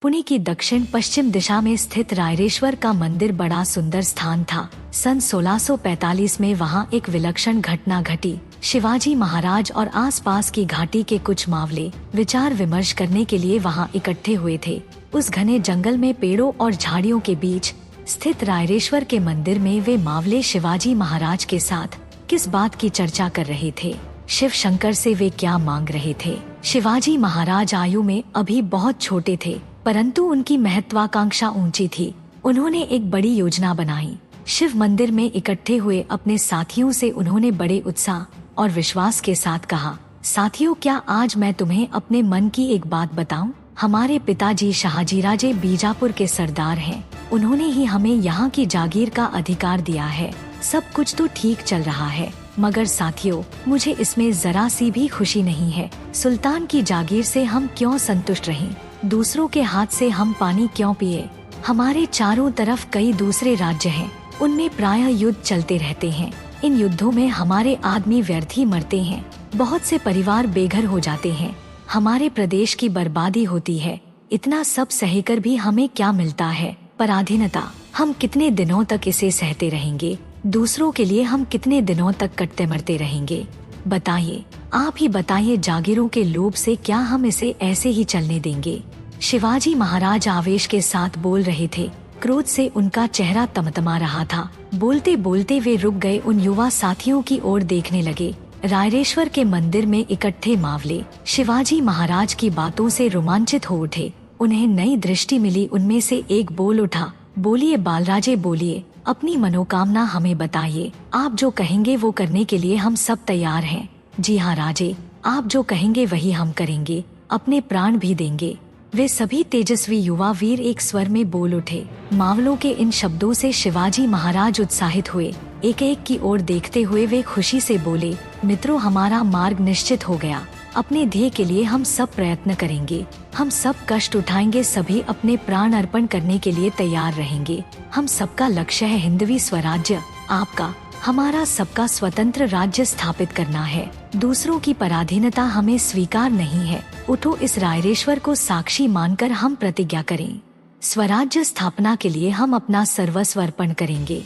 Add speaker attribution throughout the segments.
Speaker 1: पुणे की दक्षिण पश्चिम दिशा में स्थित रायरेश्वर का मंदिर बड़ा सुंदर स्थान था। सन 1645 में वहां एक विलक्षण घटना घटी। शिवाजी महाराज और आसपास की घाटी के कुछ मावले विचार विमर्श करने के लिए वहां इकट्ठे हुए थे। उस घने जंगल में पेड़ों और झाड़ियों के बीच स्थित रायरेश्वर के मंदिर में वे मावले शिवाजी महाराज के साथ किस बात की चर्चा कर रहे थे? शिव शंकर से वे क्या मांग रहे थे? शिवाजी महाराज आयु में अभी बहुत छोटे थे, परंतु उनकी महत्वाकांक्षा ऊंची थी। उन्होंने एक बड़ी योजना बनाई। शिव मंदिर में इकट्ठे हुए अपने साथियों से उन्होंने बड़े उत्साह और विश्वास के साथ कहा, साथियों, क्या आज मैं तुम्हें अपने मन की एक बात बताऊं? हमारे पिताजी शाहजीराजे बीजापुर के सरदार हैं। उन्होंने ही हमें यहाँ की जागीर का अधिकार दिया है। सब कुछ तो ठीक चल रहा है, मगर साथियों, मुझे इसमें जरा सी भी खुशी नहीं है। सुल्तान की जागीर से हम क्यों संतुष्ट रहें? दूसरों के हाथ से हम पानी क्यों पिए? हमारे चारों तरफ कई दूसरे राज्य हैं, उनमें प्रायः युद्ध चलते रहते हैं। इन युद्धों में हमारे आदमी व्यर्थ ही मरते हैं। बहुत से परिवार बेघर हो जाते हैं। हमारे प्रदेश की बर्बादी होती है। इतना सब सहकर भी हमें क्या मिलता है? पराधीनता। हम कितने दिनों तक इसे सहते रहेंगे? दूसरों के लिए हम कितने दिनों तक कटते मरते रहेंगे? बताइए, आप ही बताइए, जागीरों के लोभ से क्या हम इसे ऐसे ही चलने देंगे? शिवाजी महाराज आवेश के साथ बोल रहे थे। क्रोध से उनका चेहरा तमतमा रहा था। बोलते बोलते वे रुक गए, उन युवा साथियों की ओर देखने लगे। रायरेश्वर के मंदिर में इकट्ठे मावले शिवाजी महाराज की बातों से रोमांचित हो उठे। उन्हें नई दृष्टि मिली। उनमें से एक बोल उठा, बोलिए बालराजे, बोलिए, अपनी मनोकामना हमें बताइए। आप जो कहेंगे वो करने के लिए हम सब तैयार हैं। जी हाँ राजे, आप जो कहेंगे वही हम करेंगे, अपने प्राण भी देंगे। वे सभी तेजस्वी युवा वीर एक स्वर में बोल उठे। मावलों के इन शब्दों से शिवाजी महाराज उत्साहित हुए। एक एक की ओर देखते हुए वे खुशी से बोले, मित्रों, हमारा मार्ग निश्चित हो गया। अपने ध्येय के लिए हम सब प्रयत्न करेंगे। हम सब कष्ट उठाएंगे, सभी अपने प्राण अर्पण करने के लिए तैयार रहेंगे। हम सबका लक्ष्य है हिंदवी स्वराज्य। आपका, हमारा सबका स्वतंत्र राज्य स्थापित करना है। दूसरों की पराधीनता हमें स्वीकार नहीं है। उठो, इस रायरेश्वर को साक्षी मानकर हम प्रतिज्ञा करें। स्वराज्य स्थापना के लिए हम अपना सर्वस्व अर्पण करेंगे।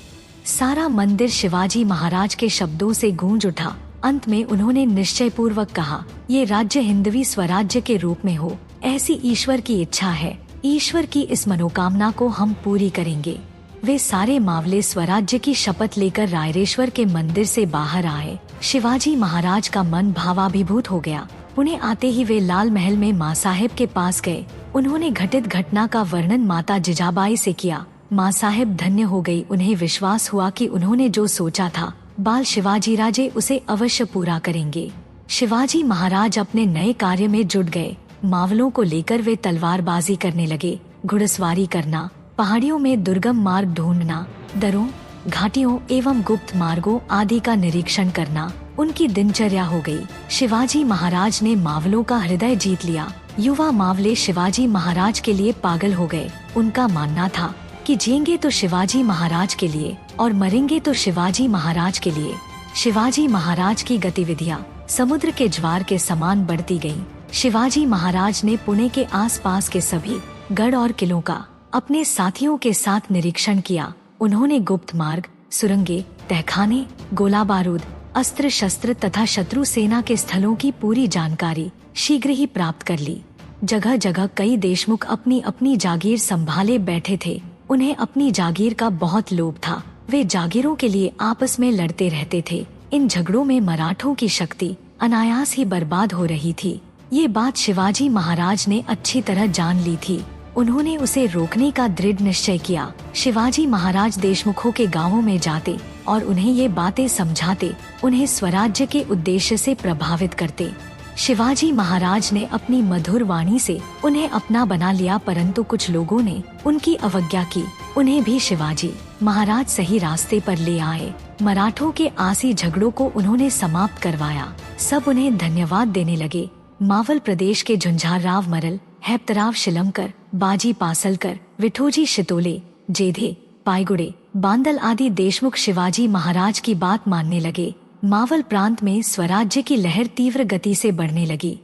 Speaker 1: सारा मंदिर शिवाजी महाराज के शब्दों से गूंज उठा। अंत में उन्होंने निश्चय पूर्वक कहा, ये राज्य हिंदवी स्वराज्य के रूप में हो, ऐसी ईश्वर की इच्छा है। ईश्वर की इस मनोकामना को हम पूरी करेंगे। वे सारे मावले स्वराज्य की शपथ लेकर रायरेश्वर के मंदिर से बाहर आए। शिवाजी महाराज का मन भावाभिभूत हो गया। पुणे आते ही वे लाल महल में माँ साहेब के पास गए। उन्होंने घटित घटना का वर्णन माता जिजाबाई से किया। माँ साहेब धन्य हो गई। उन्हें विश्वास हुआ कि उन्होंने जो सोचा था बाल शिवाजी राजे उसे अवश्य पूरा करेंगे। शिवाजी महाराज अपने नए कार्य में जुट गए। मावलों को लेकर वे तलवारबाजी करने लगे, घुड़सवारी करना, पहाड़ियों में दुर्गम मार्ग ढूंढना, दरों, घाटियों एवं गुप्त मार्गों आदि का निरीक्षण करना उनकी दिनचर्या हो गई। शिवाजी महाराज ने मावलों का हृदय जीत लिया। युवा मावले शिवाजी महाराज के लिए पागल हो गए। उनका मानना था कि जिएंगे तो शिवाजी महाराज के लिए और मरेंगे तो शिवाजी महाराज के लिए। शिवाजी महाराज की गतिविधियां समुद्र के ज्वार के समान बढ़ती गईं। शिवाजी महाराज ने पुणे के आसपास के सभी गढ़ और किलों का अपने साथियों के साथ निरीक्षण किया। उन्होंने गुप्त मार्ग, सुरंगे, तहखाने, गोला बारूद, अस्त्र शस्त्र तथा शत्रु सेना के स्थलों की पूरी जानकारी शीघ्र ही प्राप्त कर ली। जगह जगह कई देशमुख अपनी अपनी जागीर संभाले बैठे थे। उन्हें अपनी जागीर का बहुत लोभ था। वे जागीरों के लिए आपस में लड़ते रहते थे। इन झगड़ों में मराठों की शक्ति अनायास ही बर्बाद हो रही थी। ये बात शिवाजी महाराज ने अच्छी तरह जान ली थी। उन्होंने उसे रोकने का दृढ़ निश्चय किया। शिवाजी महाराज देशमुखों के गांवों में जाते और उन्हें ये बातें समझाते, उन्हें स्वराज्य के उद्देश्य से प्रभावित करते। शिवाजी महाराज ने अपनी मधुर वाणी से उन्हें अपना बना लिया, परंतु कुछ लोगों ने उनकी अवज्ञा की। उन्हें भी शिवाजी महाराज सही रास्ते पर ले आए। मराठों के आसी झगड़ों को उन्होंने समाप्त करवाया। सब उन्हें धन्यवाद देने लगे। मावल प्रदेश के झुंझारराव मरल, हैप्तराव शिलमकर, बाजी पासलकर, विठोजी शितोले, जेधे, पायगुड़े, बांदल आदि देशमुख शिवाजी महाराज की बात मानने लगे। मावल प्रांत में स्वराज्य की लहर तीव्र गति से बढ़ने लगी।